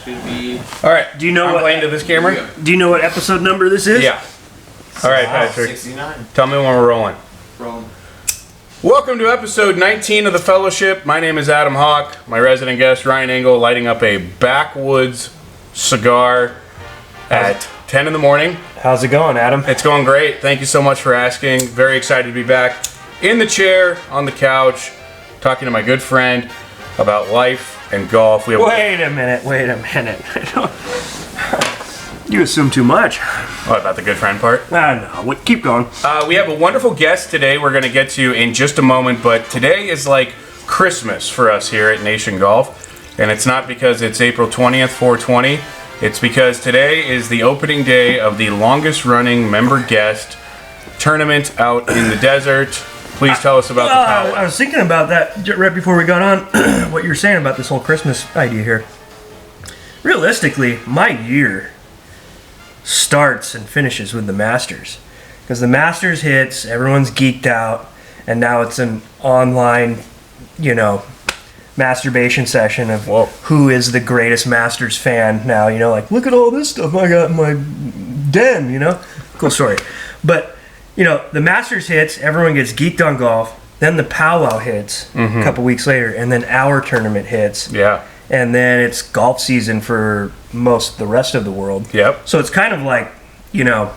Should be. All right. Do you know what? Playing to this camera? Do you know what episode number this is? Yeah. All right, Patrick. 69. Tell me when we're rolling. Rolling. Welcome to episode 19 of the Fellowship. My name is Adam Hawk. My resident guest Ryan Engle lighting up a backwoods cigar at 10 in the morning. How's it going, Adam? It's going great. Thank you so much for asking. Very excited to be back in the chair, on the couch, talking to my good friend about life and golf. Wait a minute. You assume too much. What about the good friend part? No, keep going. We have a wonderful guest today we're going to get to in just a moment, but today is like Christmas for us here at Nation Golf, and it's not because it's April 20th, 420. It's because today is the opening day of the longest running member guest tournament out in the desert. Please tell us about the powwow. I was thinking about that right before we got on, what you were saying about this whole Christmas idea here. Realistically, my year starts and finishes with the Masters. Because the Masters hits, everyone's geeked out, and now it's an online, masturbation session of who is the greatest Masters fan now. Like, look at all this stuff I got in my den, Cool story. But, the Masters hits, everyone gets geeked on golf, then the powwow hits a couple weeks later, and then our tournament hits. Yeah. And then it's golf season for most of the rest of the world. Yep. So it's kind of like, a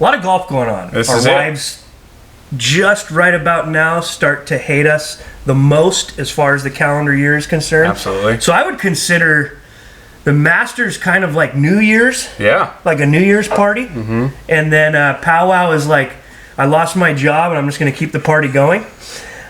lot of golf going on. Our wives just right about now start to hate us the most as far as the calendar year is concerned. Absolutely. So I would consider the Masters kind of like New Year's. Yeah. Like a New Year's party. Mm-hmm. And then powwow is like, I lost my job and I'm just going to keep the party going.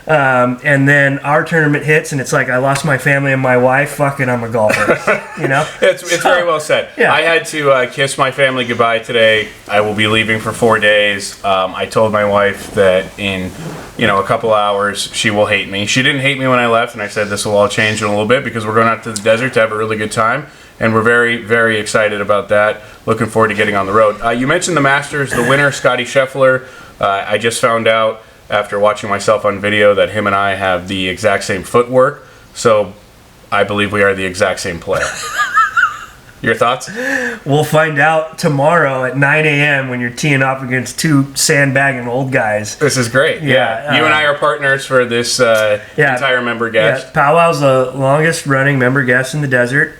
And then our tournament hits, and it's like I lost my family and my wife. Fucking, I'm a golfer. It's very well said. Yeah. I had to kiss my family goodbye today. I will be leaving for 4 days. I told my wife that in a couple hours she will hate me. She didn't hate me when I left, and I said this will all change in a little bit because we're going out to the desert to have a really good time, and we're very, very excited about that. Looking forward to getting on the road. You mentioned the Masters, the winner, Scotty Scheffler. I just found out after watching myself on video that him and I have the exact same footwork, so I believe we are the exact same player. Your thoughts? We'll find out tomorrow at 9 a.m. when you're teeing off against two sandbagging old guys. This is great. Yeah. You and I are partners for this entire member guest. Yeah, Powwow's the longest running member guest in the desert.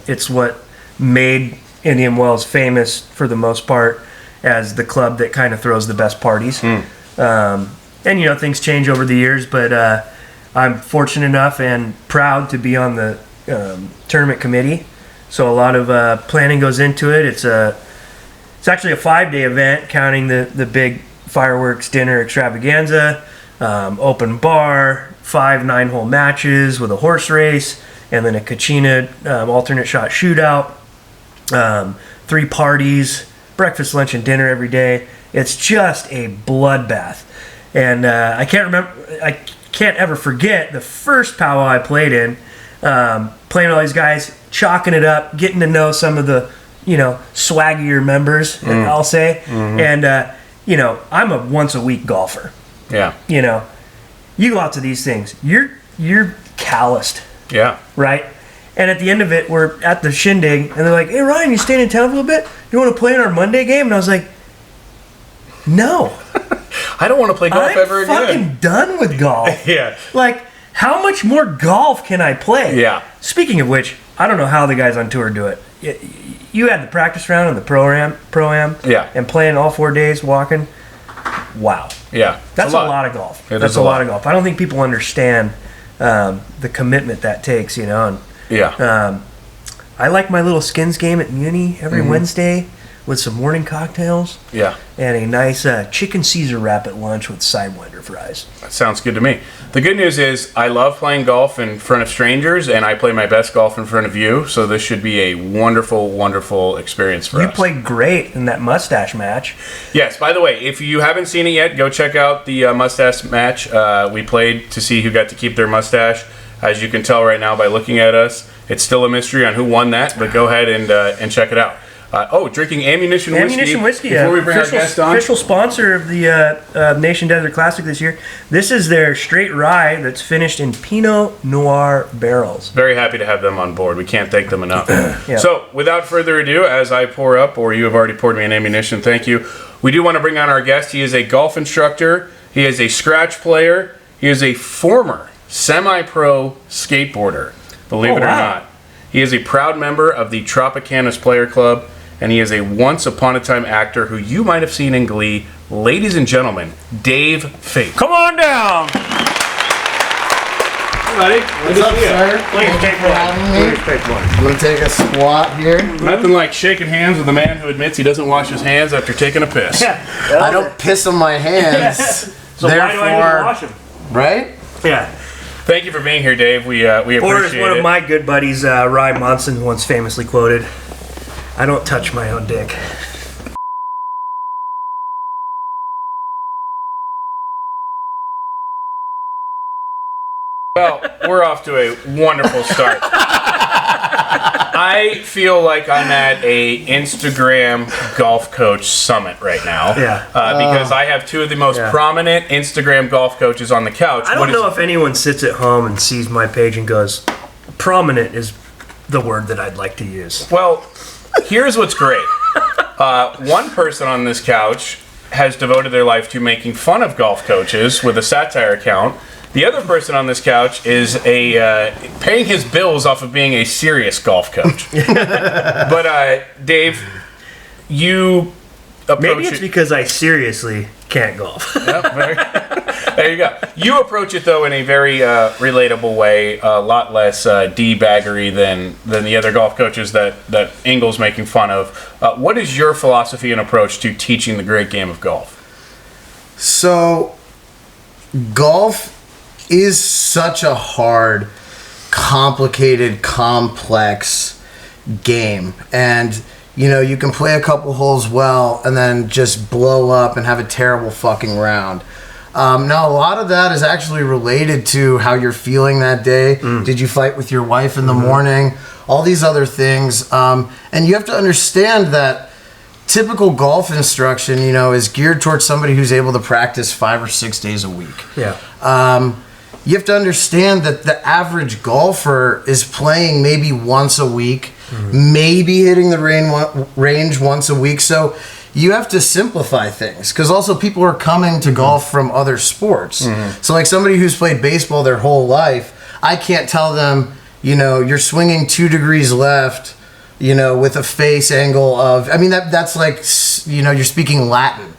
It's what made Indian Wells famous for the most part as the club that kind of throws the best parties. And, things change over the years, but I'm fortunate enough and proud to be on the tournament committee. So a lot of planning goes into it. It's actually a 5-day event, counting the big fireworks dinner extravaganza, open bar, 5 9-hole matches with a horse race, and then a Kachina alternate shot shootout, 3 parties, breakfast, lunch, and dinner every day. It's just a bloodbath. And I can't ever forget the first powwow I played in, playing all these guys, chalking it up, getting to know some of the, swaggier members, I'll say. Mm-hmm. And, I'm a once-a-week golfer. Yeah. You go out to these things, you're calloused. Yeah. Right? And at the end of it, we're at the shindig, and they're like, hey, Ryan, you staying in town for a little bit? You want to play in our Monday game? And I was like, no. I don't want to play golf ever again. I'm fucking done with golf. Yeah. Like, how much more golf can I play? Yeah. Speaking of which, I don't know how the guys on tour do it. You had the practice round and the pro-am. Yeah. And playing all 4 days, walking. Wow. Yeah. That's a lot of golf. That's a lot of golf. I don't think people understand the commitment that takes, And, yeah. I like my little skins game at Muni every Wednesday with some morning cocktails. Yeah. And a nice chicken Caesar wrap at lunch with Sidewinder fries. That sounds good to me. The good news is I love playing golf in front of strangers, and I play my best golf in front of you, so this should be a wonderful, wonderful experience for us. You played great in that mustache match. Yes, by the way, if you haven't seen it yet, go check out the mustache match. We played to see who got to keep their mustache. As you can tell right now by looking at us, it's still a mystery on who won that, but go ahead and check it out. Drinking ammunition whiskey. Ammunition whiskey. Before we bring our guest on. Official sponsor of the Nation Desert Classic this year. This is their straight rye that's finished in Pinot Noir barrels. Very happy to have them on board. We can't thank them enough. Yeah. So, without further ado, as I pour up, or you have already poured me an ammunition, thank you. We do want to bring on our guest. He is a golf instructor. He is a scratch player. He is a former semi-pro skateboarder, believe it or not. He is a proud member of the Tropicanas Player Club, and he is a once-upon-a-time actor who you might have seen in Glee. Ladies and gentlemen, Dave Fink. Come on down! Hey, buddy. What's up, sir? Please take one. Please take one. I'm going to take a squat here. Nothing like shaking hands with a man who admits he doesn't wash his hands after taking a piss. I don't piss on my hands. So why do I need to wash them? Right? Yeah. Thank you for being here, Dave. We appreciate it. Or as one of my good buddies, Ryan Monson, once famously quoted, I don't touch my own dick. Well, we're off to a wonderful start. I feel like I'm at a Instagram golf coach summit right now. Yeah. Because I have two of the most prominent Instagram golf coaches on the couch. I don't know if anyone sits at home and sees my page and goes, prominent is the word that I'd like to use. Well, here's what's great. One person on this couch has devoted their life to making fun of golf coaches with a satire account. The other person on this couch is paying his bills off of being a serious golf coach. But Dave, you approach Maybe it's because I seriously can't golf. There you go. You approach it though in a very relatable way, a lot less D-baggery than the other golf coaches that Engle's making fun of. What is your philosophy and approach to teaching the great game of golf? So, golf is such a hard, complicated, complex game. And, you know, you can play a couple holes well and then just blow up and have a terrible fucking round. Now, a lot of that is actually related to how you're feeling that day. Did you fight with your wife in the morning? All these other things. And you have to understand that typical golf instruction, you know, is geared towards somebody who's able to practice 5 or 6 days a week. Yeah. You have to understand that the average golfer is playing maybe once a week, maybe hitting the range once a week. So you have to simplify things, because also people are coming to golf from other sports. So like somebody who's played baseball their whole life, I can't tell them, you know, you're swinging 2 degrees left, you know, with a face angle of, I mean, that's like, you know, you're speaking Latin.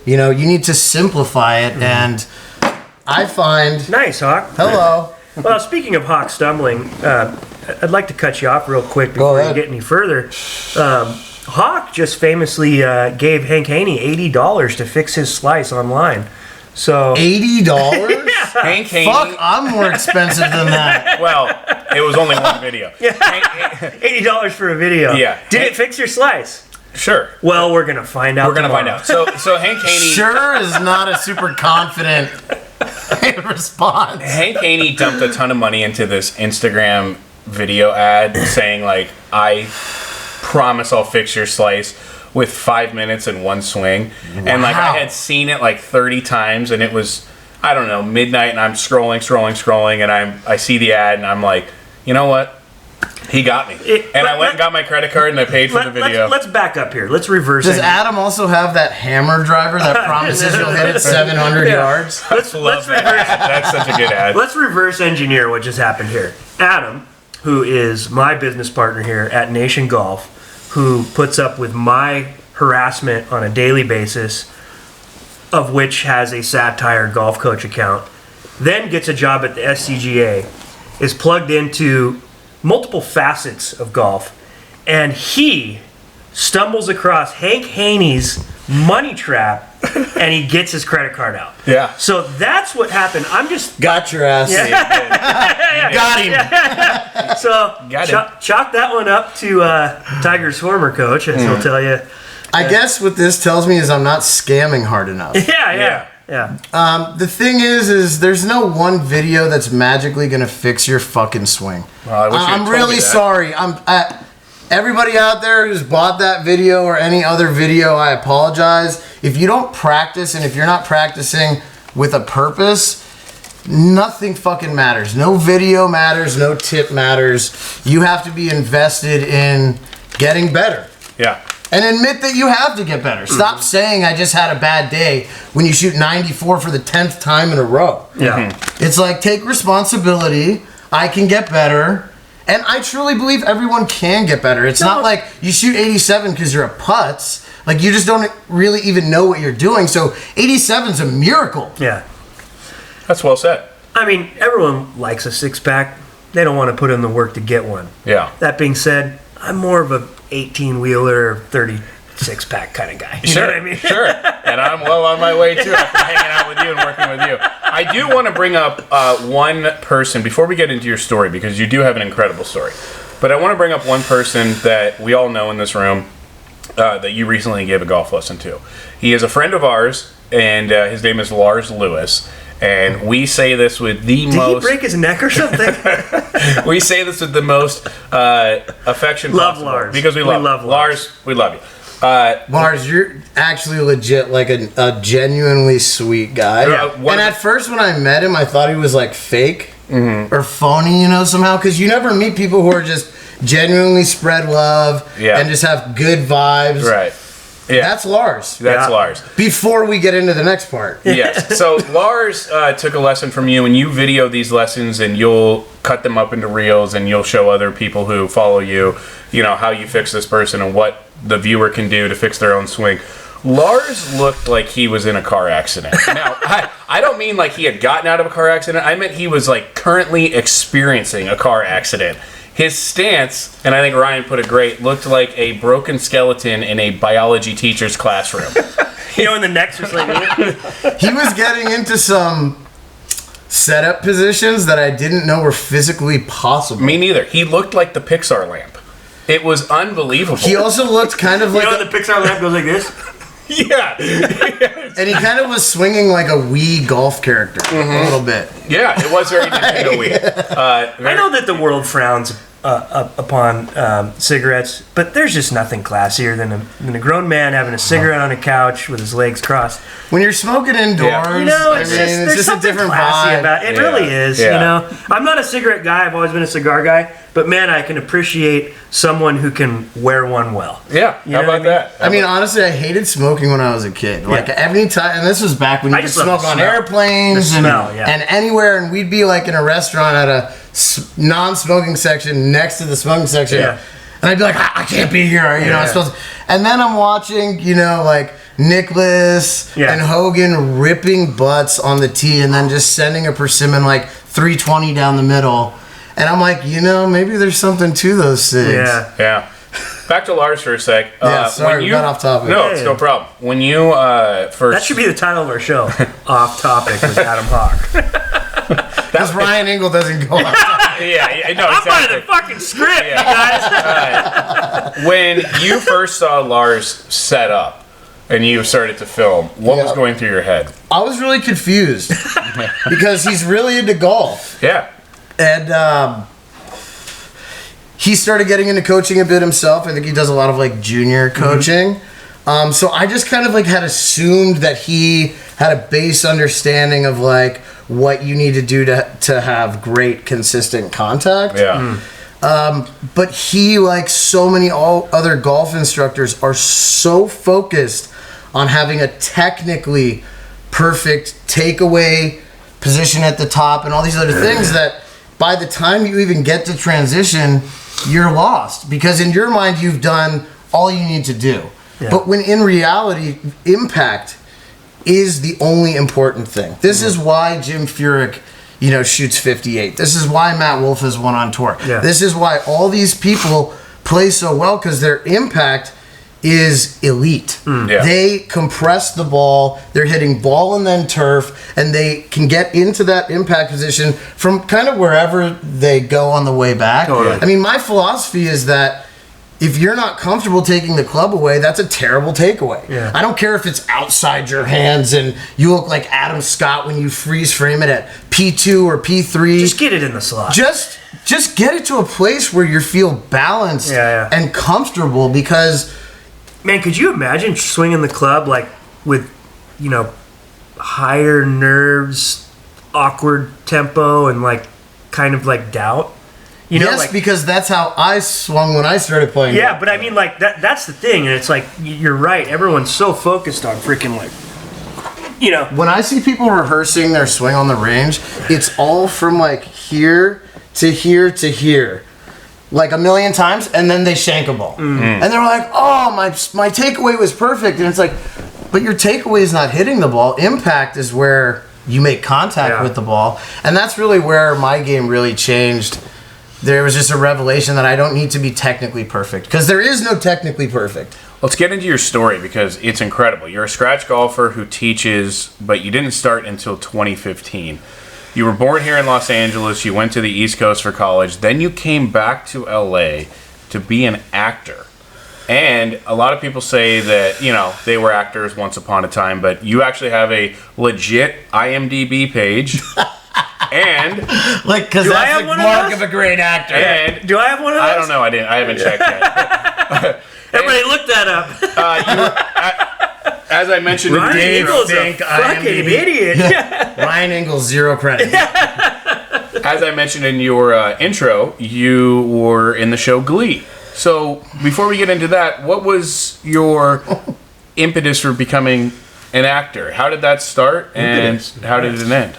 You know, you need to simplify it, and I find... Nice, Hawk. Hello. Well, speaking of Hawk stumbling, I'd like to cut you off real quick before you get any further. Hawk just famously gave Hank Haney $80 to fix his slice online. So $80? Yeah. Hank Haney. Fuck, I'm more expensive than that. Well, it was only one video. $80 for a video. Yeah. Did it fix your slice? Sure. Well, we're gonna find out. We're gonna find out. So Hank Haney. Sure is not a super confident response. Hank Haney dumped a ton of money into this Instagram video ad saying, like, I promise I'll fix your slice with 5 minutes and one swing. Wow. And, like, I had seen it, like, 30 times, and it was, I don't know, midnight, and I'm scrolling, and I see the ad, and I'm like, you know what? He got me. I went and got my credit card, and I paid for the video. Let's back up here. Let's reverse it. Does Adam also have that hammer driver that promises you'll hit it 700 yards? Let's reverse. That's such a good ad. Let's reverse engineer what just happened here. Adam, who is my business partner here at Nation Golf, who puts up with my harassment on a daily basis, of which has a satire golf coach account, then gets a job at the SCGA, is plugged into multiple facets of golf, and he stumbles across Hank Haney's money trap, and he gets his credit card out. Yeah. So that's what happened. I'm just... Got your ass. Got him. So chalk that one up to Tiger's former coach, as he'll tell you. I guess what this tells me is I'm not scamming hard enough. Yeah. The thing is there's no one video that's magically gonna fix your fucking swing. Well, I wish you had I'm told really me that. sorry. Everybody out there who's bought that video or any other video, I apologize. If you don't practice and if you're not practicing with a purpose, nothing fucking matters. No video matters, no tip matters. You have to be invested in getting better. Yeah. And admit that you have to get better. Stop saying I just had a bad day when you shoot 94 for the 10th time in a row. Yeah. It's like, take responsibility. I can get better. And I truly believe everyone can get better. It's not like you shoot 87 because you're a putz. Like, you just don't really even know what you're doing. So 87's a miracle. Yeah. That's well said. I mean, everyone likes a six-pack. They don't want to put in the work to get one. Yeah. That being said, I'm more of a 18-wheeler, 36-pack kind of guy. You know what I mean? Sure. And I'm well on my way, too, after hanging out with you and working with you. I do want to bring up one person before we get into your story, because you do have an incredible story. But I want to bring up one person that we all know in this room that you recently gave a golf lesson to. He is a friend of ours, and his name is Lars Lewis. And we say this with the most... Did he break his neck or something? We say this with the most affection Love possible. Lars. Because we love Lars. Lars, we love you. Lars, you're actually legit like a genuinely sweet guy. Yeah, and at first when I met him, I thought he was like fake or phony, somehow. Because you never meet people who are just genuinely spread love and just have good vibes. Right. Yeah. That's Lars. That's Lars. Before we get into the next part. Yes. So Lars took a lesson from you, and you video these lessons, and you'll cut them up into reels, and you'll show other people who follow you, how you fix this person and what the viewer can do to fix their own swing. Lars looked like he was in a car accident. Now, I don't mean like he had gotten out of a car accident. I meant he was like currently experiencing a car accident. His stance, and I think Ryan put it great, looked like a broken skeleton in a biology teacher's classroom. In the next was like... He was getting into some setup positions that I didn't know were physically possible. Me neither. He looked like the Pixar lamp. It was unbelievable. He also looked kind of like... the Pixar lamp goes like this? Yeah. And he kind of was swinging like a Wii golf character a little bit. Yeah, it was very Nintendo Wii. I know that the world frowns upon cigarettes, but there's just nothing classier than a grown man having a cigarette on a couch with his legs crossed. When you're smoking indoors, there's just a something different classy vibe. about it. It really is, I'm not a cigarette guy. I've always been a cigar guy, but man, I can appreciate someone who can wear one well. Yeah, how about that? I mean, honestly, I hated smoking when I was a kid. Like every time, and this was back when you could smoke on airplanes and anywhere, and we'd be like in a restaurant at a non-smoking section next to the smoking section, and I'd be like, I can't be here, I'm supposed to. And then I'm watching, like Nicholas and Hogan ripping butts on the tee, and then just sending a persimmon like 320 down the middle. And I'm like, maybe there's something to those things. Yeah. Back to Lars for a sec. Sorry, we got off topic. No, it's no problem. When you first... That should be the title of our show. Off Topic with Adam Hawk. Because Ryan Engle doesn't go off topic. I know, I'm by the fucking script, you guys. When you first saw Lars set up and you started to film, what was going through your head? I was really confused. Because he's really into golf. Yeah. And he started getting into coaching a bit himself. I think he does a lot of like junior coaching. So I just kind of like had assumed that he had a base understanding of like what you need to do to have great consistent contact. Yeah. But he, like so many other golf instructors, are so focused on having a technically perfect takeaway position at the top and all these other things that by the time you even get to transition, you're lost. Because in your mind, you've done all you need to do. Yeah. But when in reality, impact is the only important thing. This is why Jim Furyk, shoots 58. This is why Matt Wolf has won on tour. Yeah. This is why all these people play so well, because their impact is elite. Yeah. They compress the ball, they're hitting ball and then turf, and they can get into that impact position from kind of wherever they go on the way back. Totally. I mean, my philosophy is that if you're not comfortable taking the club away, that's a terrible takeaway. Yeah. I don't care if it's outside your hands and you look like Adam Scott when you freeze frame it at P2 or P3. Just get it in the slot. Just just get it to a place where you feel balanced and comfortable, because man, could you imagine swinging the club like with, you know, higher nerves, awkward tempo, and like kind of like doubt? You know, yes, like, because that's how I swung when I started playing. Yeah, but I mean, like that's the thing, and it's like you're right. Everyone's so focused on freaking like, you know. When I see people rehearsing their swing on the range, it's all from like here to here to here, like a million times, and then they shank a ball, and they're like, "Oh, my takeaway was perfect," and it's like, but your takeaway is not hitting the ball. Impact is where you make contact with the ball, and that's really where my game really changed. There was just a revelation that I don't need to be technically perfect, because there is no technically perfect. Let's get into your story, because it's incredible. You're a scratch golfer who teaches, but you didn't start until 2015. You were born here in Los Angeles. You went to the East Coast for college. Then you came back to LA to be an actor. And a lot of people say that, you know, they were actors once upon a time, but you actually have a legit IMDb page. And like, because that's the mark of a great actor. And do I have one of those? I don't know. I haven't checked yet. Everybody look that up. As I mentioned, Ryan Engle's a fucking idiot. Ryan Engle, 0 credit. As I mentioned in your intro, you were in the show Glee. So before we get into that, what was your impetus for becoming an actor? How did that start, and how did it end?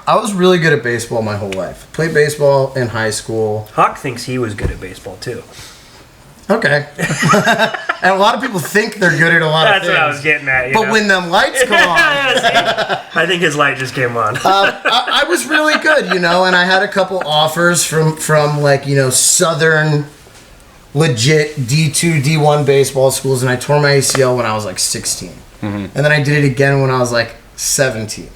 I was really good at baseball my whole life. Played baseball in high school. Hawk thinks he was good at baseball too. Okay. And a lot of people think they're good at a lot of things. That's what I was getting at. But when them lights come on. I think his light just came on. I was really good, you know, and I had a couple offers from like, you know, southern legit D2, D1 baseball schools, and I tore my ACL when I was like 16. And then I did it again when I was like 17.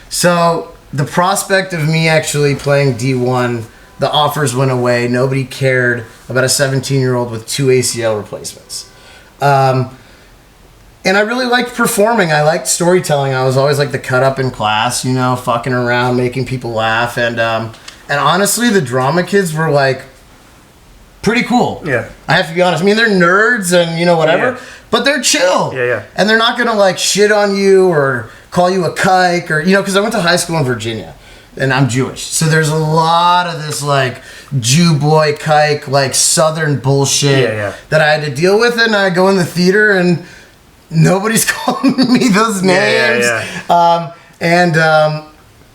So the prospect of me actually playing D1, the offers went away. Nobody cared about a 17-year-old with 2 ACL replacements. And I really liked performing. I liked storytelling. I was always like the cut up in class, you know, fucking around, making people laugh. And honestly, the drama kids were like pretty cool. Yeah. I have to be honest. I mean, they're nerds and, you know, whatever, but they're chill. Yeah. And they're not going to like shit on you or call you a kike, or, you know, because I went to high school in Virginia and I'm Jewish. So there's a lot of this like Jew boy kike, like Southern bullshit that I had to deal with. And I go in the theater and nobody's calling me those names.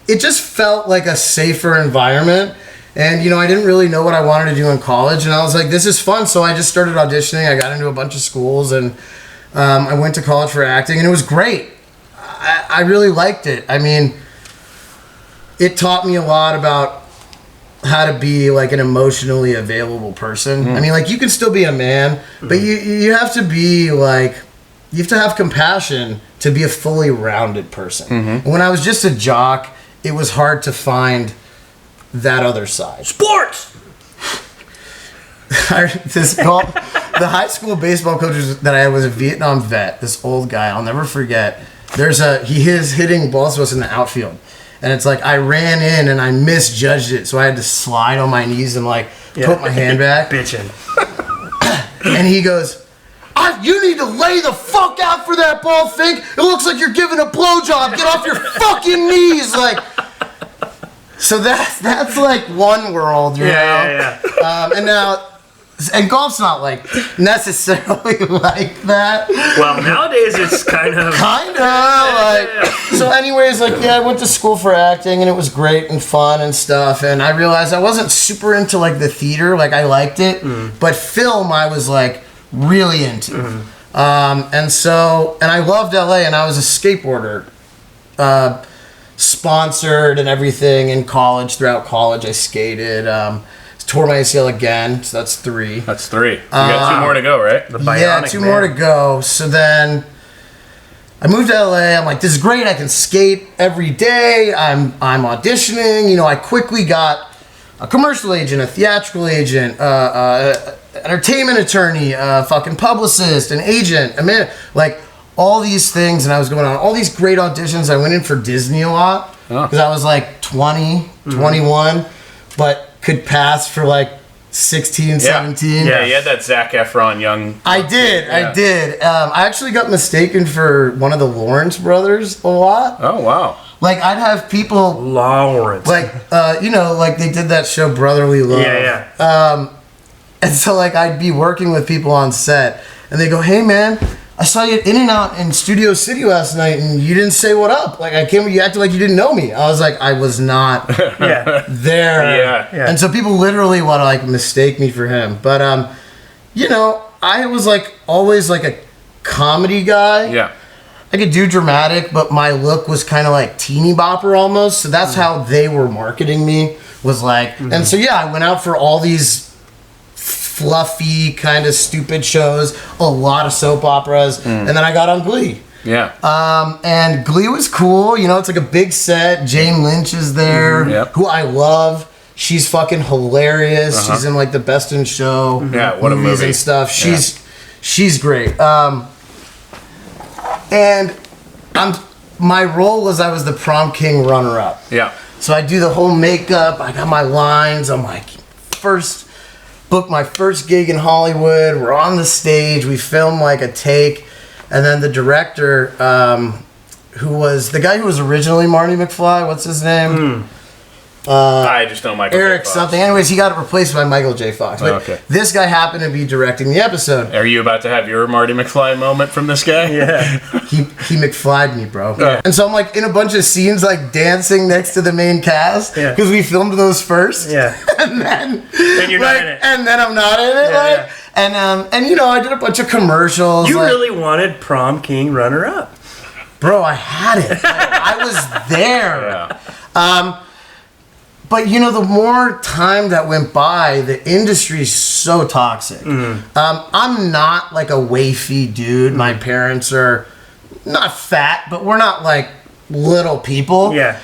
It just felt like a safer environment. And, you know, I didn't really know what I wanted to do in college. And I was like, this is fun. So I just started auditioning. I got into a bunch of schools, and I went to college for acting, and it was great. I really liked it. I mean, it taught me a lot about how to be like an emotionally available person. I mean, like, you can still be a man, but you have to be like, you have to have compassion to be a fully rounded person. And when I was just a jock, it was hard to find that other side. Sports! The high school baseball coach that I had was a Vietnam vet, this old guy, I'll never forget. He is hitting balls to us in the outfield. And it's like, I ran in and I misjudged it, so I had to slide on my knees and like put my hand back. Bitching. And he goes, you need to lay the fuck out for that ball, Fink. It looks like you're giving a blowjob. Get off your fucking knees. Like, so that's like one world, you know? And now, and golf's not like necessarily like that. Well, nowadays it's kind of like. So anyways, like, I went to school for acting, and it was great and fun and stuff. And I realized I wasn't super into like the theater, like I liked it, but film I was like really into. And I loved LA, and I was a skateboarder, sponsored and everything in college. Throughout college, I skated. Tore my ACL again, so that's 3. That's 3. You got 2 more to go, right? Yeah, 2 more to go. So then I moved to LA. I'm like, this is great. I can skate every day. I'm auditioning. You know, I quickly got a commercial agent, a theatrical agent, entertainment attorney, a fucking publicist, an agent. I mean, like, all these things, and I was going on all these great auditions. I went in for Disney a lot because I was like 20, 21. but could pass for like 16, 17. Yeah, you had that Zac Efron young. I did. I actually got mistaken for one of the Lawrence brothers a lot. Oh, wow. Like, I'd have people... Lawrence. Like, like they did that show Brotherly Love. Yeah. And so, like, I'd be working with people on set, and they go, "Hey, man, I saw you at In-N-Out in Studio City last night, and you didn't say what up. Like, I came, you acted like you didn't know me." I was like, I was not there. Yeah. And so people literally want to, like, mistake me for him. But, I was, like, always, like, a comedy guy. Yeah. I could do dramatic, but my look was kind of like teeny bopper almost. So that's how they were marketing me, was like... And so, yeah, I went out for all these fluffy, kind of stupid shows, a lot of soap operas, and then I got on Glee. Yeah. And Glee was cool. It's like a big set. Jane Lynch is there, who I love. She's fucking hilarious. She's in like the Best in Show what a movies movie. and stuff. She's great. And my role was I was the prom king runner-up. Yeah. So I do the whole makeup. I got my lines. I'm like, booked my first gig in Hollywood. We're on the stage. We film like a take. And then the director, who was the guy who was originally Marty McFly, what's his name? I just know Michael Eric J. Fox. something. Anyways, he got replaced by Michael J. Fox. But Okay. this guy happened to be directing the episode. Are you about to have your Marty McFly moment from this guy? Yeah. He McFly'd me, bro. Yeah. And so I'm like in a bunch of scenes, like dancing next to the main cast, Yeah. because we filmed those first. Yeah. And then And you're not in it. And then I'm not in it. Yeah, like, yeah. And I did a bunch of commercials. You like, really wanted prom king runner-up. bro, I had it. I was there. Yeah. But the more time that went by, the industry's so toxic. I'm not like a wafy dude. My parents are not fat, but we're not like little people. Yeah.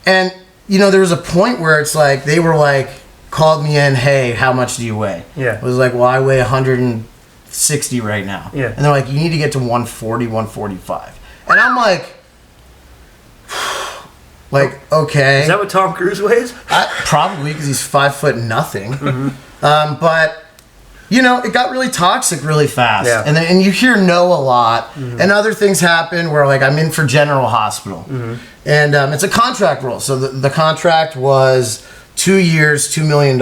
And there was a point where it's like they were like called me in, "Hey, how much do you weigh?" Yeah. I was like, "Well, I weigh 160 right now." Yeah. And they're like, "You need to get to 140, 145." And I'm like, okay. Is that what Tom Cruise weighs? Probably because he's 5 foot nothing. But it got really toxic really fast. Yeah. And you hear no a lot, and other things happen where like I'm in for General Hospital, and it's a contract role. So the contract was 2 years, $2 million.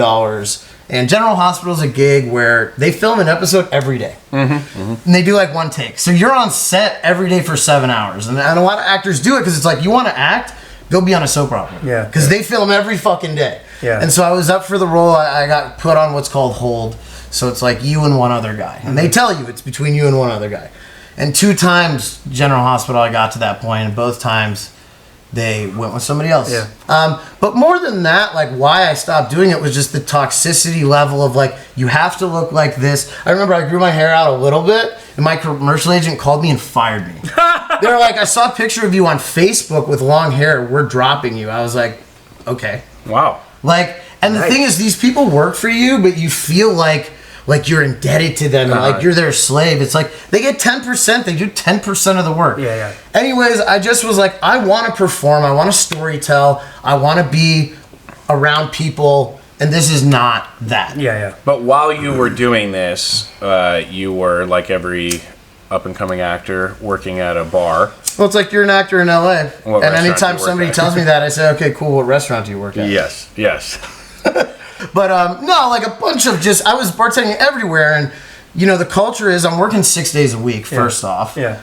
And General Hospital is a gig where they film an episode every day. And they do like one take. So you're on set every day for 7 hours. And a lot of actors do it because it's like, you want to act, go be on a soap opera. Yeah. Because they film every fucking day. Yeah. And so I was up for the role. I got put on what's called hold. So it's like you and one other guy. And they tell you it's between you and one other guy. And 2 times General Hospital I got to that point, and both times they went with somebody else. Yeah. But more than that, like why I stopped doing it was just the toxicity level of like, you have to look like this. I remember I grew my hair out a little bit, and my commercial agent called me and fired me. They were like, "I saw a picture of you on Facebook with long hair. We're dropping you." I was like, okay. Wow. Like, and the thing is, these people work for you, but you feel like you're indebted to them, and like you're their slave. It's like they get 10%. They do 10% of the work. Yeah. Anyways, I just was like, I want to perform. I want to storytell. I want to be around people, and this is not that. Yeah. But while you were doing this, you were like every up-and-coming actor working at a bar. Well, it's like you're an actor in LA. What And restaurant anytime do you work somebody at? tells me that, I say, okay, cool, what restaurant do you work at? Yes. But no, like a bunch of I was bartending everywhere, and the culture is I'm working 6 days a week, first off. Yeah.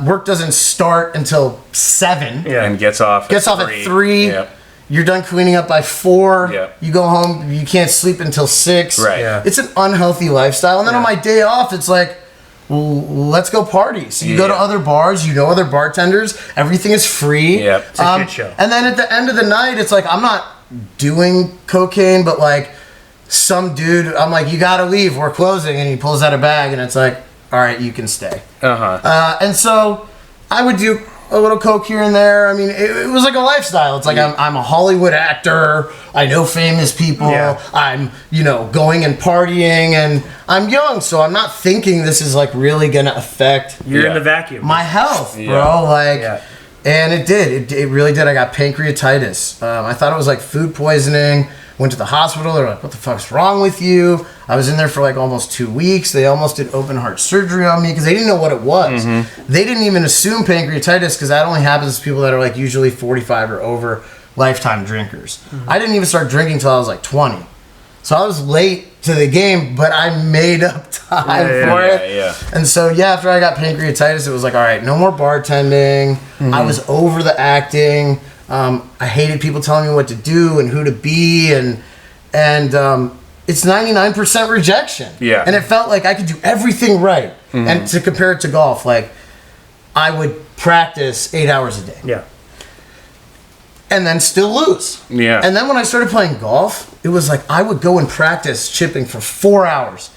Work doesn't start until 7. Yeah. And gets off Gets off at 3. Yep. You're done cleaning up by 4. Yep. You go home, you can't sleep until 6. Right. Yeah. It's an unhealthy lifestyle. And then on my day off, it's like, well, let's go party. So you go to other bars, other bartenders, everything is free. Yep. It's a shit show. And then at the end of the night, it's like, I'm not doing cocaine, but like some dude, I'm like, you gotta leave, we're closing. And he pulls out a bag, and it's like, all right, you can stay. And so I would do a little coke here and there. I mean, it was like a lifestyle. It's like I'm a Hollywood actor. I know famous people. Yeah. I'm, going and partying, and I'm young, so I'm not thinking this is like really gonna affect You're in the vacuum. my health, bro. Yeah. Like, Yeah. and it did. It really did. I got pancreatitis. I thought it was like food poisoning. Went to the hospital. They're like, what the fuck's wrong with you? I was in there for like almost 2 weeks. They almost did open heart surgery on me because they didn't know what it was. They didn't even assume pancreatitis because that only happens to people that are like usually 45 or over, lifetime drinkers. I didn't even start drinking until I was like 20. So I was late to the game, but I made up time for it. And so, after I got pancreatitis, it was like, all right, no more bartending. I was over the acting. I hated people telling me what to do and who to be, and it's 99% rejection. And it felt like I could do everything right. And to compare it to golf, like I would practice 8 hours a day. And then still lose. And then when I started playing golf, it was like I would go and practice chipping for 4 hours.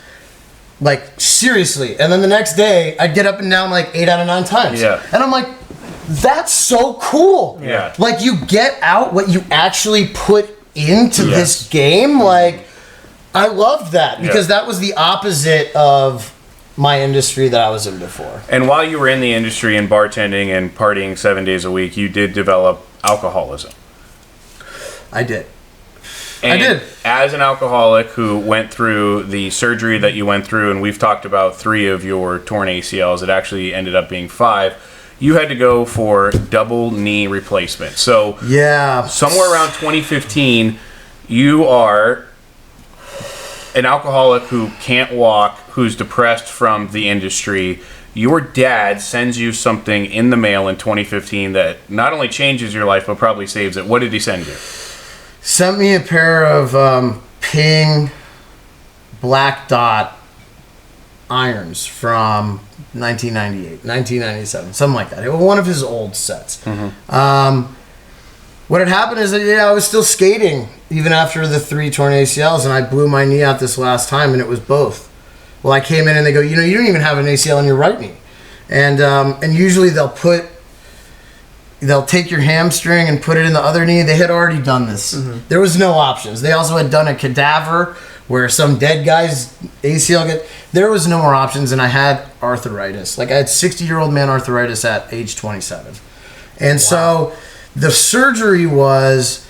Like, seriously. And then the next day, I'd get up and down like 8 out of 9 times. And I'm like, that's so cool. Like, you get out what you actually put into this game. Like, I loved that because that was the opposite of my industry that I was in before. And while you were in the industry and bartending and partying 7 days a week, you did develop alcoholism. I did. And as an alcoholic who went through the surgery that you went through, and we've talked about 3 of your torn ACLs, it actually ended up being 5. You had to go for double knee replacement. So somewhere around 2015, you are an alcoholic who can't walk, who's depressed from the industry. Your dad sends you something in the mail in 2015 that not only changes your life, but probably saves it. What did he send you? Sent me a pair of Ping black dot irons from 1998, 1997, something like that. It was one of his old sets. What had happened is that I was still skating even after the 3 torn ACLs, and I blew my knee out this last time, and it was both. Well, I came in and they go, you don't even have an ACL in your right knee, and usually they'll take your hamstring and put it in the other knee. They had already done this. There was no options. They also had done a cadaver where some dead guy's ACL there was no more options, and I had arthritis. Like I had 60-year-old man arthritis at age 27, and so the surgery was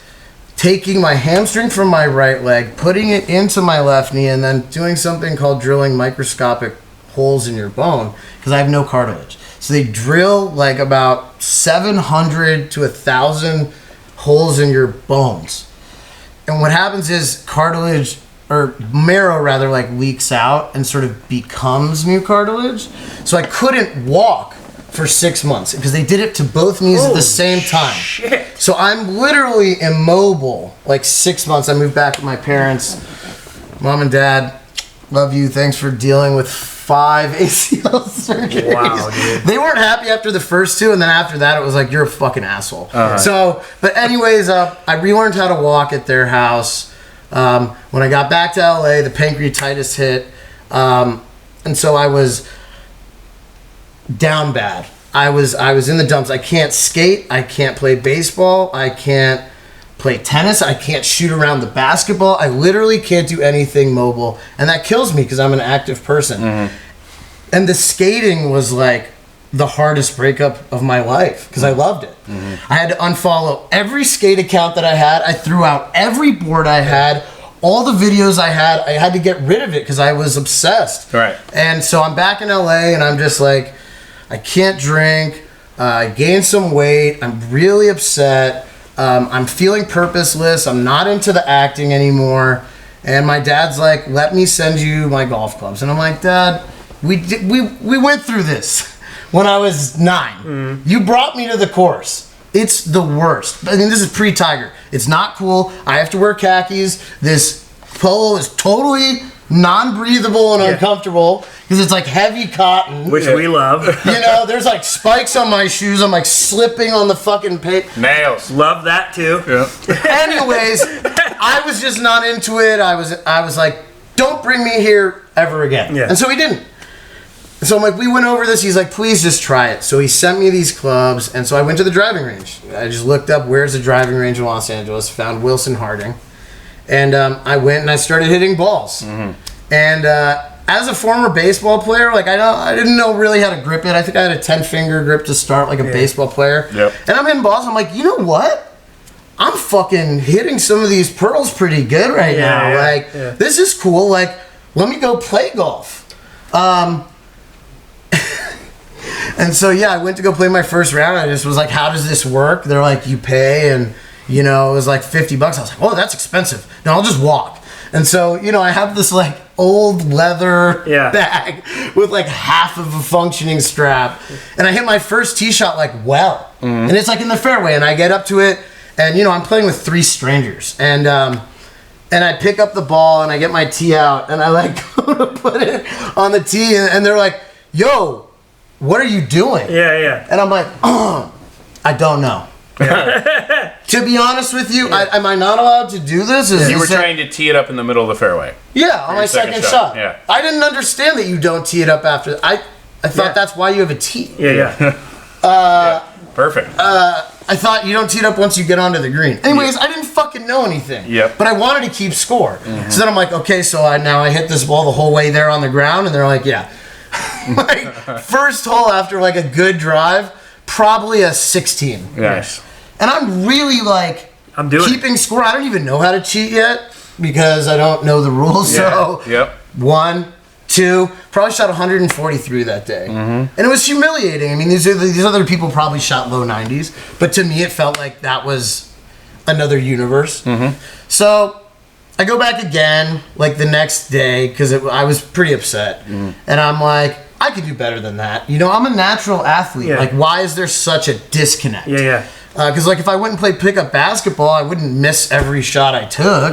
taking my hamstring from my right leg, putting it into my left knee, and then doing something called drilling microscopic holes in your bone because I have no cartilage. So they drill like about 700 to 1,000 holes in your bones. And what happens is cartilage, or marrow rather, like leaks out and sort of becomes new cartilage. So I couldn't walk for 6 months because they did it to both knees at the same time. So I'm literally immobile like 6 months. I moved back with my parents. Mom and Dad, love you. Thanks for dealing with 5 ACL surgeries. Wow, dude. They weren't happy after the first 2, and then after that it was like, you're a fucking asshole. So, but anyways, I relearned how to walk at their house. When I got back to LA, the pancreatitis hit, and so I was down bad. I was in the dumps. I can't skate. I can't play baseball. I can't play tennis. I can't shoot around the basketball. I literally can't do anything mobile, and that kills me because I'm an active person. And the skating was like the hardest breakup of my life because I loved it. I had to unfollow every skate account that I had. I threw out every board I had. All the videos I had to get rid of it because I was obsessed. And so I'm back in LA, and I'm just like, I can't drink. I gained some weight. I'm really upset. I'm feeling purposeless. I'm not into the acting anymore. And my dad's like, let me send you my golf clubs. And I'm like, Dad, we went through this when I was 9. You brought me to the course. It's the worst. I mean, this is pre-Tiger. It's not cool. I have to wear khakis. This polo is totally non-breathable and uncomfortable because it's like heavy cotton, which we love. There's like spikes on my shoes. I'm like slipping on the fucking nails. Love that too. Anyways, I was just not into it. I was like, don't bring me here ever again. And so he didn't. So I'm like, we went over this. He's like, please just try it. So he sent me these clubs, and so I went to the driving range. I just looked up where's the driving range in Los Angeles, found Wilson Harding. And I went and I started hitting balls. And as a former baseball player, like I didn't know really how to grip it. I think I had a 10-finger grip to start, like a baseball player. And I'm hitting balls. I'm like, you know what? I'm fucking hitting some of these pearls pretty good right now. Like, this is cool. Like, let me go play golf. And so, yeah, I went to go play my first round. I just was like, how does this work? They're like, you pay, and, you know, it was like $50. I was like, oh, that's expensive. No, I'll just walk. And so, you know, I have this, like, old leather bag with, like, half of a functioning strap. And I hit my first tee shot, like, and it's, like, in the fairway. And I get up to it, and, you know, I'm playing with 3 strangers. And I pick up the ball, and I get my tee out, and I, like, go to put it on the tee, and they're like, yo, what are you doing? And I'm like, I don't know. To be honest with you, am I not allowed to do this? You were trying to tee it up in the middle of the fairway. Yeah, on my second shot. Yeah. I didn't understand that you don't tee it up after. I thought that's why you have a tee. Perfect. I thought you don't tee it up once you get onto the green. Anyways, I didn't fucking know anything. But I wanted to keep score. So then I'm like, okay, so now I hit this ball the whole way there on the ground, and they're like, yeah. Like, first hole after like a good drive, probably a 16. Nice. And I'm really like keeping score. I don't even know how to cheat yet because I don't know the rules. So 1, 2, probably shot 143 that day, and it was humiliating. I mean, these other people probably shot low 90s, but to me, it felt like that was another universe. So I go back again, like the next day, because I was pretty upset. And I'm like, I could do better than that. You know, I'm a natural athlete. Like, why is there such a disconnect? Because, like, if I went and played pickup basketball, I wouldn't miss every shot I took.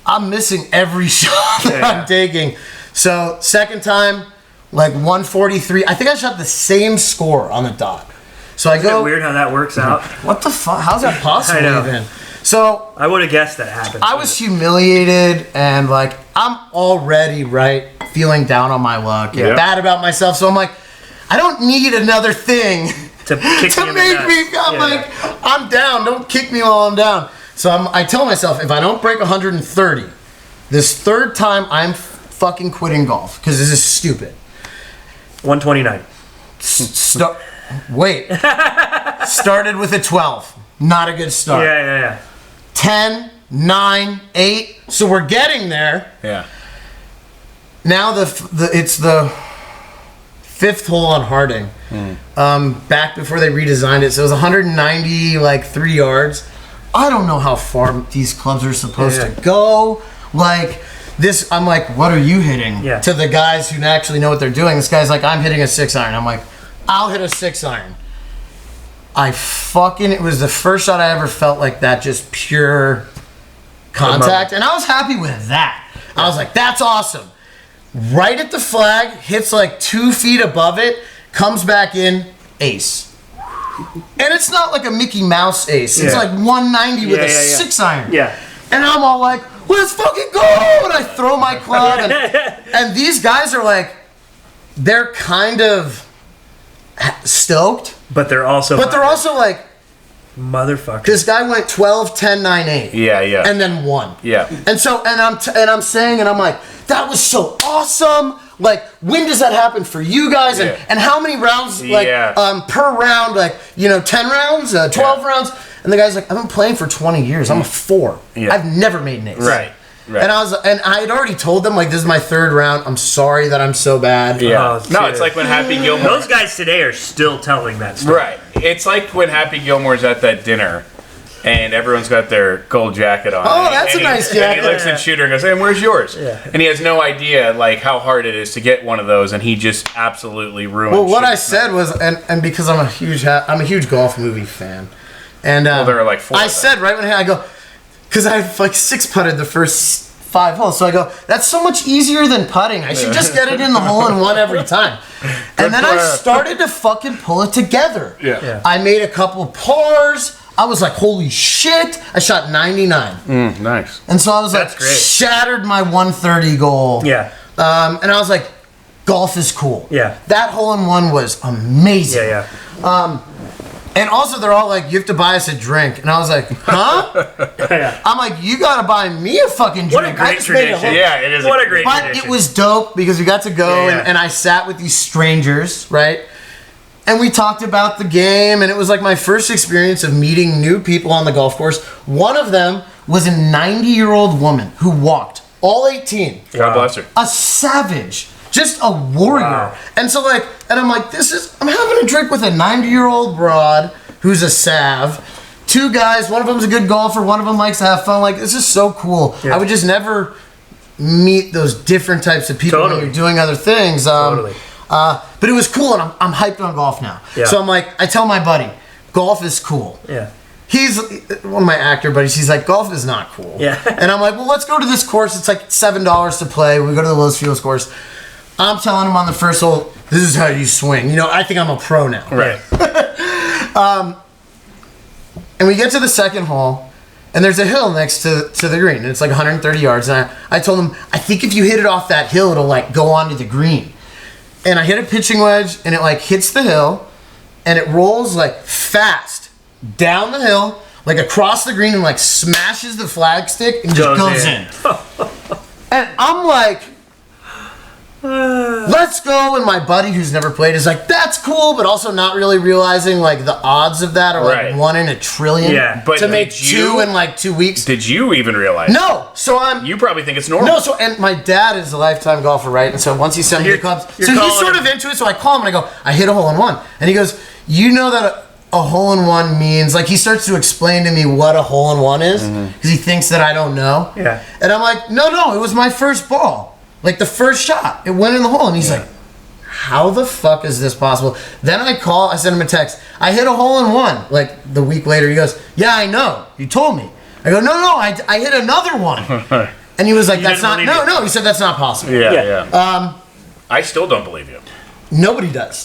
I'm missing every shot that I'm taking. So, second time, like 143. I think I shot the same score on the dot. So I go. Isn't it weird how that works out? What the fuck? How's that possible even? So I would have guessed that happened. I was humiliated, and like I'm already feeling down on my luck and bad about myself. So I'm like, I don't need another thing to make me. I'm down. Don't kick me while I'm down. So I tell myself, if I don't break 130, this third time I'm fucking quitting golf because this is stupid. 129. Wait. Started with a 12. Not a good start. 10, 9, 8. So we're getting there. Now it's the 5th hole on Harding. Back before they redesigned it. So it was 190, like 3 yards. I don't know how far these clubs are supposed to go. Like this, I'm like, what are you hitting? To the guys who actually know what they're doing. This guy's like, I'm hitting a 6-iron. I'm like, I'll hit a 6-iron. It was the first shot I ever felt like that, just pure contact. And I was happy with that. I was like, that's awesome. Right at the flag, hits like 2 feet above it, comes back in, ace. And it's not like a Mickey Mouse ace. It's like 190 with a 6-iron. And I'm all like, let's fucking go! And I throw my club. And these guys are like, they're kind of stoked. But they're also like, motherfucker. This guy went 12, 10, 9, 8. And then won. And so, and I'm saying, and I'm like, that was so awesome. Like, when does that happen for you guys? And how many rounds, per round, 10 rounds, 12 rounds? And the guy's like, I've been playing for 20 years. I'm a 4. I've never made an ace. And I had already told them, like, this is my 3rd round. I'm sorry that I'm so bad. No, it's like when Happy Gilmore. Those guys today are still telling that story. It's like when Happy Gilmore's at that dinner, and everyone's got their gold jacket on. Oh, that's a nice jacket. And he looks at Shooter and goes, "Hey, where's yours?" And he has no idea, like, how hard it is to get one of those, and he just absolutely ruined. Well, what I said was, and because I'm a huge golf movie fan, and there are like 4. I said right when I go, because I've like 6-putted the first 5 holes, so I go, that's so much easier than putting. I should just get it in the hole and one every time. And then I started to fucking pull it together. I made a couple pars. I was like, holy shit. I shot 99. Nice. And so I was like, shattered my 130 goal. And I was like, golf is cool. That hole in one was amazing. And also, they're all like, you have to buy us a drink. And I was like, huh? I'm like, you got to buy me a fucking drink. What a great tradition. It is. What a great tradition. But it was dope because we got to go and I sat with these strangers, right? and we talked about the game, and it was like my first experience of meeting new people on the golf course. One of them was a 90-year-old woman who walked, all 18. God bless her. A savage. Just a warrior. Wow. And so like, and I'm like, I'm having a drink with a 90-year-old broad who's a sav. Two guys, one of them's a good golfer, one of them likes to have fun. Like, this is so cool. Yeah. I would just never meet those different types of people when you're doing other things. Totally. But it was cool, and I'm hyped on golf now. Yeah. So I'm like, I tell my buddy, golf is cool. Yeah. He's one of my actor buddies. He's like, golf is not cool. Yeah. And I'm like, well, let's go to this course. It's like $7 to play. We go to the Los Feliz course. I'm telling him on the first hole, this is how you swing. You know, I think I'm a pro now. Right. And we get to the second hole, and there's a hill next to the green, and it's like 130 yards. And I told him, I think if you hit it off that hill, it'll like go onto the green. And I hit a pitching wedge, and it like hits the hill, and it rolls like fast down the hill, like across the green, and like smashes the flagstick and just goes in. And I'm like, let's go. And my buddy who's never played is like, that's cool, but also not really realizing like the odds of that are like Right. 1 in a trillion. Yeah. But to make did you- 2 in like 2 weeks. Did you even realize? No. So I'm You probably think it's normal. no. So and my dad is a lifetime golfer, right? And so once he sent me the clubs, you're so he's calling sort him. of into it. So I call him and I go, I hit a hole in one, and he goes, you know that a hole in one means, like, he starts to explain to me what a hole in one is because he thinks that I don't know. Yeah. And I'm like, no, it was my first ball. Like the first shot, it went in the hole, and he's like, how the fuck is this possible? Then I send him a text. I hit a hole in one. Like the week later, he goes, yeah, I know. You told me. I go, no, I hit another one. And he was like, that's not, didn't believe no. He said, that's not possible. Yeah. I still don't believe you. Nobody does.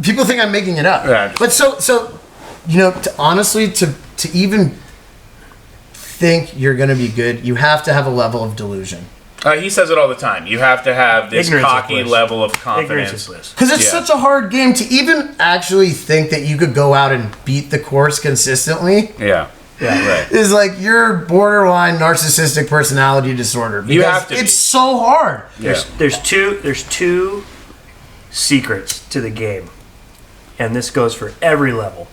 People think I'm making it up. Yeah. But so, you know, honestly, to even think you're going to be good, you have to have a level of delusion. He says it all the time. You have to have this Ignorance is cocky bliss. level of Ignorance confidence. is bliss. Because it's Yeah. such a hard game to even actually think that you could go out and beat the course consistently. Yeah. Right. Is like your borderline narcissistic personality disorder. You because have to be. It's so hard. Yeah. There's two secrets to the game, and this goes for every level.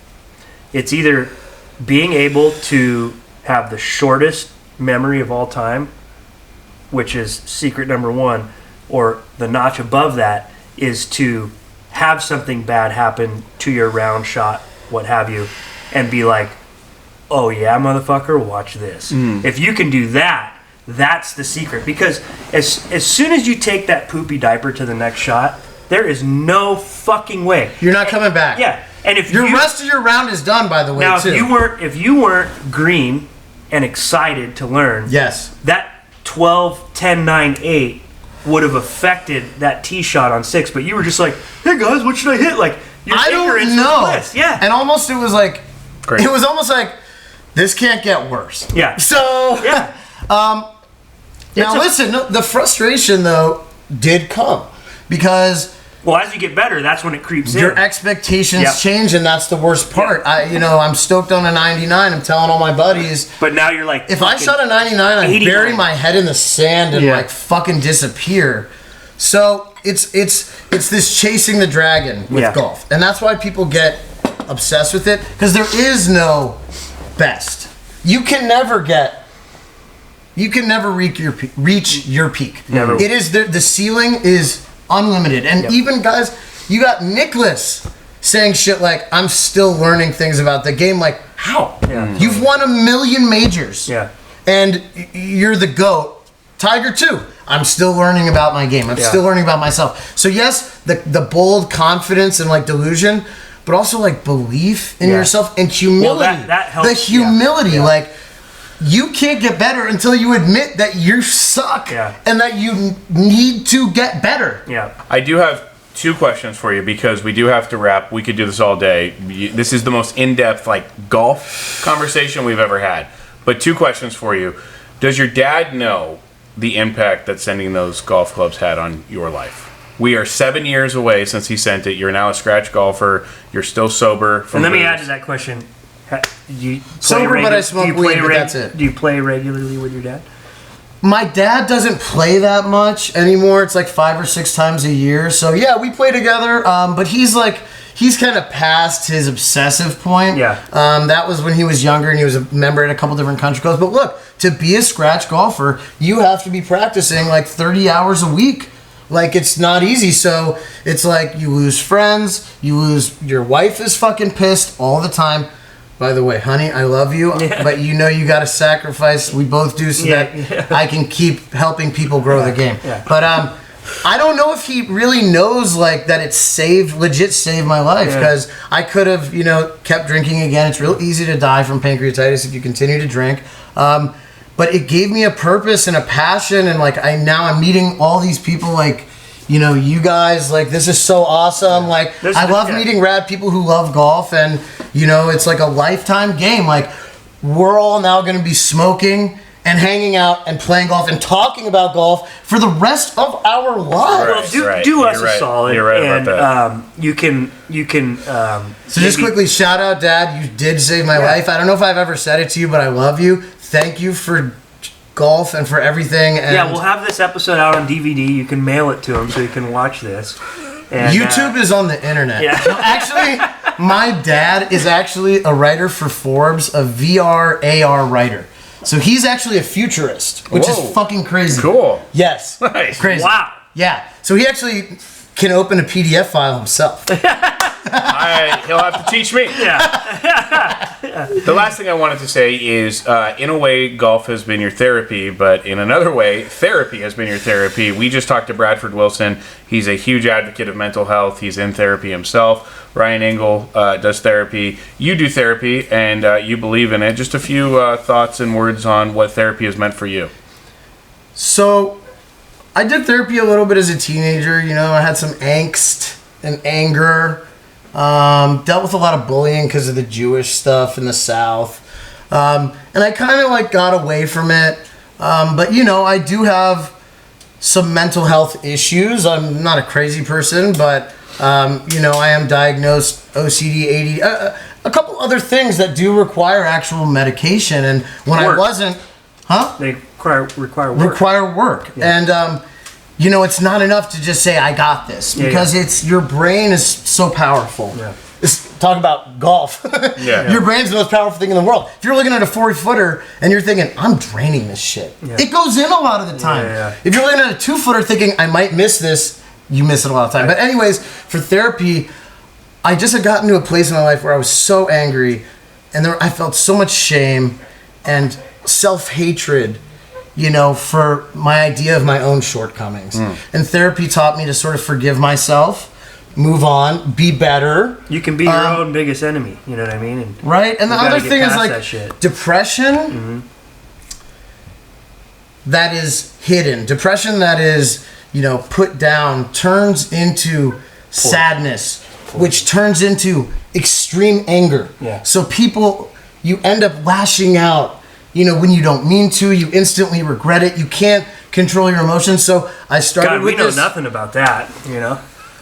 It's either being able to have the shortest memory of all time, which is secret number one, or the notch above that is to have something bad happen to your round shot, what have you, and be like, oh yeah, motherfucker, watch this. If you can do that, that's the secret. Because as soon as you take that poopy diaper to the next shot, there is no fucking way. You're not coming back. Yeah, and if Your you, rest of your round is done, by the way, now too. if you weren't green and excited to learn, Yes. that 12, 10, 9, 8 would have affected that tee shot on 6, but you were just like, hey guys, what should I hit? Like, your I ignorance don't is know. bliss. Yeah. And almost it was like, Great. it was almost like, this can't get worse. Yeah. So, Yeah. now listen, no, the frustration though did come because Well, as you get better, that's when it creeps your in. expectations Yep. change, and that's the worst part. I'm stoked on a 99. I'm telling all my buddies, But now you're like, if I shot a 99, I'd 89. bury my head in the sand and Yeah. like fucking disappear. So it's this chasing the dragon with Yeah. golf, and that's why people get obsessed with it, because there is no best. You can never reach your peak. Never. It is the ceiling is unlimited, and even guys, you got Nicholas saying shit like, I'm still learning things about the game. Like, how? Yeah. You've won 1 million majors. Yeah. And you're the GOAT. Tiger too. I'm still learning about my game. I'm Yeah. still learning about myself. So yes, the bold confidence and like delusion, but also like belief in Yeah. yourself and humility. Well, that helps. The humility, Yeah. like, you can't get better until you admit that you suck Yeah. and that you need to get better. Yeah. I do have 2 questions for you because we do have to wrap. We could do this all day. This is the most in-depth like golf conversation we've ever had. But 2 questions for you. Does your dad know the impact that sending those golf clubs had on your life? We are 7 years away since he sent it. You're now a scratch golfer. You're still sober. From And let me booze. add to that question. Do you play Sober, but I smoke do you weed, play but that's it. Do you play regularly with your dad? My dad doesn't play that much anymore. It's like 5 or 6 times a year. So yeah, we play together. But he's like, he's kind of past his obsessive point. Yeah. That was when he was younger and he was a member at a couple different country clubs. But look, to be a scratch golfer, you have to be practicing like 30 hours a week. Like, it's not easy. So it's like you lose friends, your wife is fucking pissed all the time. By the way, honey, I love you, but you know you got to sacrifice. We both do so that I can keep helping people grow the game. Yeah. But I don't know if he really knows like that it's legit saved my life, because I could have, kept drinking again. It's real easy to die from pancreatitis if you continue to drink. But it gave me a purpose and a passion, and like I'm meeting all these people like, you guys, like, this is so awesome. Like, I love meeting rad people who love golf, and it's like a lifetime game. Like, we're all now going to be smoking and hanging out and playing golf and talking about golf for the rest of our lives. Well, do us a solid. You're right and, about that. You can. So just quickly, shout out, Dad. You did save my life. I don't know if I've ever said it to you, but I love you. Thank you for golf and for everything. And we'll have this episode out on DVD. You can mail it to him so he can watch this. And, YouTube is on the internet. Yeah. No, actually, my dad is actually a writer for Forbes, a VR AR writer. So he's actually a futurist, which is fucking crazy. Cool. Yes. Nice. Crazy. Wow. Yeah. So he actually can open a PDF file himself. He'll have to teach me. Yeah. The last thing I wanted to say is, in a way, golf has been your therapy, but in another way, therapy has been your therapy. We just talked to Bradford Wilson. He's a huge advocate of mental health. He's in therapy himself. Ryan Engle does therapy. You do therapy, and you believe in it. Just a few thoughts and words on what therapy has meant for you. So, I did therapy a little bit as a teenager. I had some angst and anger. Dealt with a lot of bullying because of the Jewish stuff in the South. And I kind of like got away from it. But I do have some mental health issues. I'm not a crazy person, but I am diagnosed OCD, ADD, a couple other things that do require actual medication. And when I wasn't, They require work. Yeah. And it's not enough to just say I got this, because it's your brain is so powerful. Yeah. Talk about golf. Your brain's the most powerful thing in the world. If you're looking at a 40-footer and you're thinking, I'm draining this shit, it goes in a lot of the time. If you're looking at a 2-footer thinking, I might miss this, you miss it a lot of time. But anyways, for therapy, I just had gotten to a place in my life where I was so angry, and I felt so much shame and self-hatred, for my idea of my own shortcomings. And therapy taught me to sort of forgive myself, move on, be better. You can be your own biggest enemy, you know what I mean? And right? And the other thing is like depression that is hidden. Depression that is, put down turns into sadness, which turns into extreme anger. Yeah. So you end up lashing out, when you don't mean to, you instantly regret it. You can't control your emotions. So I started with this. We know nothing about that,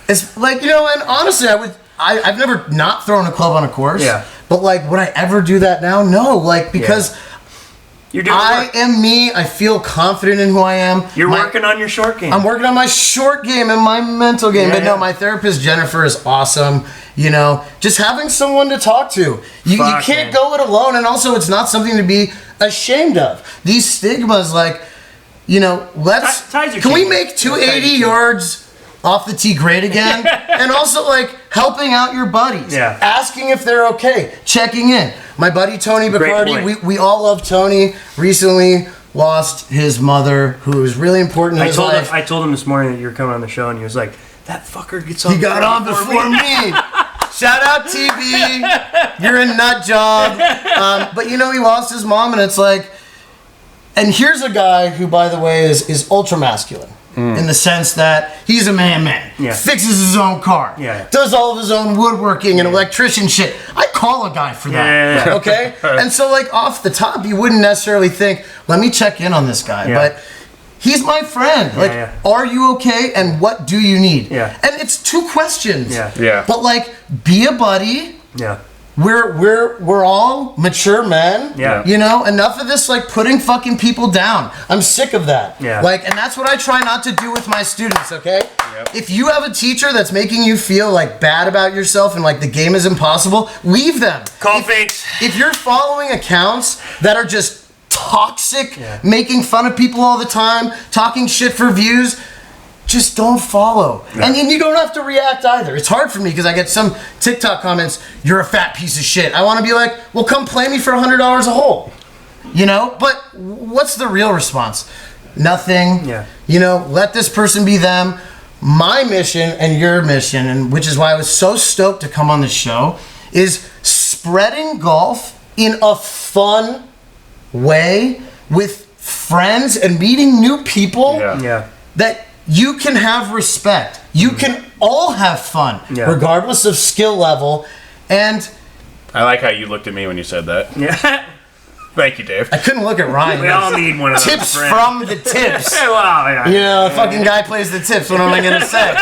It's like, and honestly, I've never not thrown a club on a course. Yeah. But like, would I ever do that now? No. Like, because you're doing I am me. I feel confident in who I am. You're working on your short game. I'm working on my short game and my mental game. But no, my therapist, Jennifer, is awesome. Just having someone to talk to. You can't go it alone. And also, it's not something to be ashamed of. These stigmas, like, can we make 280 yards off the tee great again? And also, like, helping out your buddies. Yeah. Asking if they're okay. Checking in. My buddy Tony Bacardi, we all love Tony. Recently lost his mother, who was really important in his life. I told him this morning that you were coming on the show, and he was like, that fucker gets on. He got on before me. Shout out TB. You're a nut job. But he lost his mom, and it's like, and here's a guy who, by the way, is ultra masculine. In the sense that he's a man. Fixes his own car. Does all of his own woodworking and electrician shit. I call a guy for that. Okay? And so, like, off the top, you wouldn't necessarily think, let me check in on this guy. But he's my friend. Like, are you okay? And what do you need? And it's 2 questions. But, like, be a buddy. We're all mature men. Enough of this like putting fucking people down. I'm sick of that. And that's what I try not to do with my students, okay? Yep. If you have a teacher that's making you feel like bad about yourself and like the game is impossible, leave them. Call Finks. If you're following accounts that are just toxic, making fun of people all the time, talking shit for views, just don't follow. Yeah. And you don't have to react either. It's hard for me because I get some TikTok comments, you're a fat piece of shit. I want to be like, well, come play me for $100 a hole. You know? But what's the real response? Nothing. Yeah. You know, let this person be them. My mission and your mission, and which is why I was so stoked to come on the show, is spreading golf in a fun way with friends and meeting new people that you can have respect. You can all have fun, regardless of skill level. And I like how you looked at me when you said that. Yeah. Thank you, Dave. I couldn't look at Ryan. We all need one of those tips friends. from the tips. Well, you know, the fucking guy plays the tips. What am I gonna say?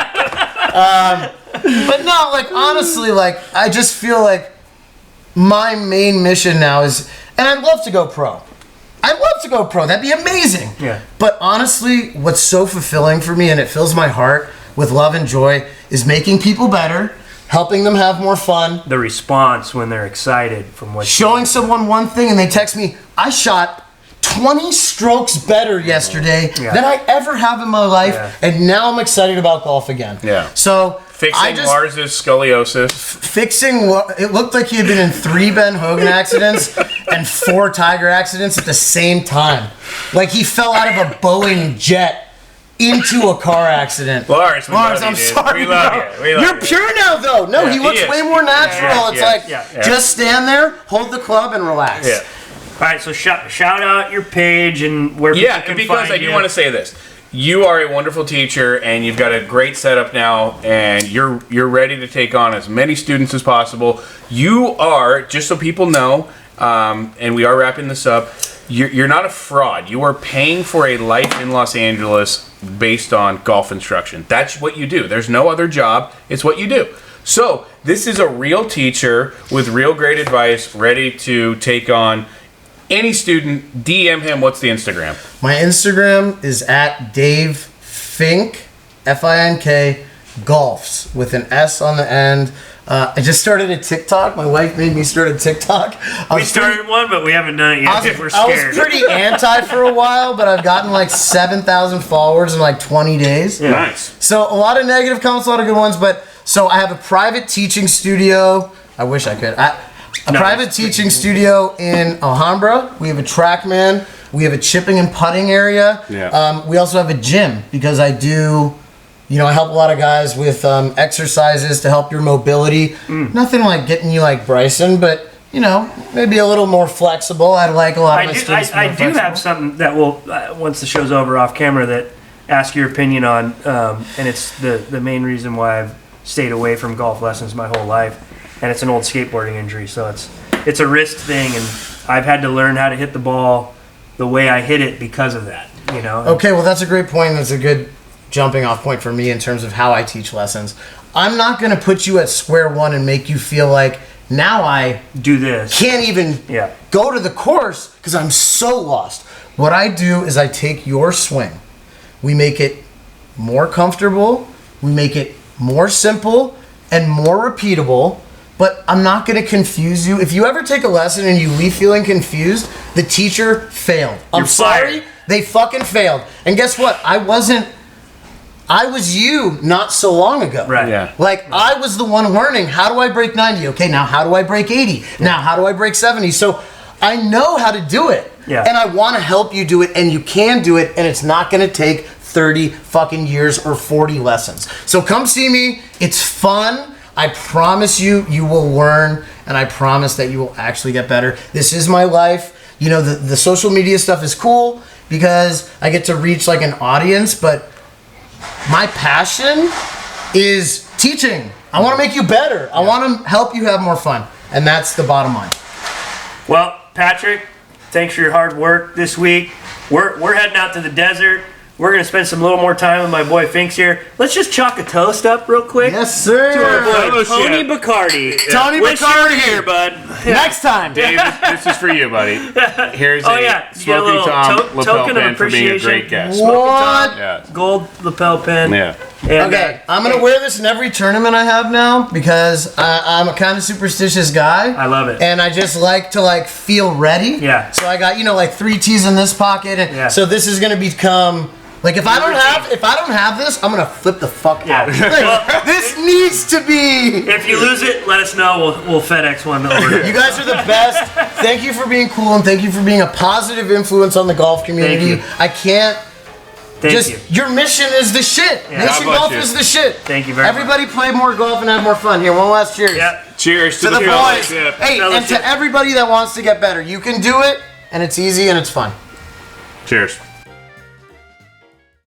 But no, like honestly, like I just feel like my main mission now is, and I'd love to go pro. I'd love to go pro. That'd be amazing. Yeah. But honestly, what's so fulfilling for me, and it fills my heart with love and joy, is making people better, helping them have more fun. The response when they're excited from what Showing someone one thing and they text me, I shot 20 strokes better yesterday than I ever have in my life, and now I'm excited about golf again. Yeah. So fixing Lars's scoliosis. Fixing what it looked like he had been in 3 Ben Hogan accidents and 4 Tiger accidents at the same time. Like he fell out of a Boeing jet into a car accident. Lars, I'm sorry. We love you. You're pure now, though. No, he looks way more natural. It's like, just stand there, hold the club, and relax. Yeah. All right, so shout out your page and where people can because find I do want to say this. You are a wonderful teacher, and you've got a great setup now, and you're ready to take on as many students as possible. You are, just so people know, and we are wrapping this up, you're not a fraud. You are paying for a life in Los Angeles based on golf instruction. That's what you do. There's no other job. It's what you do. So this is a real teacher with real great advice, ready to take on any student. DM him. What's the Instagram? My Instagram is at Dave Fink, Fink, golfs with an S on the end. I just started a TikTok. My wife made me start a TikTok. We started one, but we haven't done it yet. We're I scared. was pretty anti for a while, but I've gotten like 7,000 followers in like 20 days. Yeah. Nice. So a lot of negative comments, a lot of good ones. But so I have a private teaching studio. I wish I could. Private teaching studio in Alhambra. We have a TrackMan. We have a chipping and putting area. Yeah. We also have a gym because I do. You know, I help a lot of guys with exercises to help your mobility. Nothing like getting you like Bryson, but, you know, maybe a little more flexible. I'd like a lot of my students to be more I do flexible. have something that will, once the show's over off camera, that ask your opinion on, and it's the main reason why I've stayed away from golf lessons my whole life. And it's an old skateboarding injury, so it's a wrist thing, and I've had to learn how to hit the ball the way I hit it because of that, you know? Okay, well, that's a great point. That's a good jumping off point for me in terms of how I teach lessons. I'm not going to put you at square one and make you feel like now I do this. Can't even go to the course because I'm so lost. What I do is I take your swing. We make it more comfortable. We make it more simple and more repeatable. But I'm not going to confuse you. If you ever take a lesson and you leave feeling confused, the teacher failed. I'm sorry. They fucking failed. And guess what? I was you not so long ago. Right. Yeah. Like, I was the one learning, how do I break 90? Okay, now how do I break 80? Now how do I break 70? So I know how to do it. Yeah. And I want to help you do it, and you can do it, and it's not going to take 30 fucking years or 40 lessons. So come see me. It's fun. I promise you, you will learn, and I promise that you will actually get better. This is my life. You know, the social media stuff is cool because I get to reach like an audience, but my passion is teaching. I want to make you better. I want to help you have more fun. And that's the bottom line. Well, Patrick, thanks for your hard work this week. We're heading out to the desert. We're going to spend some little more time with my boy Finks here. Let's just chalk a toast up real quick. Yes, sir. To our boy Tony Bacardi. Tony Wish you Bacardi were here, bud. Next time. Dave, this is for you, buddy. Here's Oh, a yeah. You get a Smoking little Tom lapel token of pin for being a appreciation. great guest. Smoky What? Tom, Yeah. gold lapel pin. Yeah. And, Okay, I'm gonna wear this in every tournament I have now because I'm a kind of superstitious guy. I love it. And I just like to feel ready. Yeah. So I got 3 T's in this pocket, and Yeah. so this is gonna become if I don't have this, I'm gonna flip the fuck out. This needs to be. If you lose it, let us know. We'll FedEx one over. You guys are the best. Thank you for being cool, and thank you for being a positive influence on the golf community. Thank you. I can't. Thank you. Your mission is the shit. Yeah. Mission God bless golf you. is the shit. Thank you very Everybody play more golf and have more fun. Here, one last cheers. Yep. Cheers To the boys. fellowship. Hey, and Fellowship. to everybody that wants to get better. You can do it, and it's easy and it's fun. Cheers.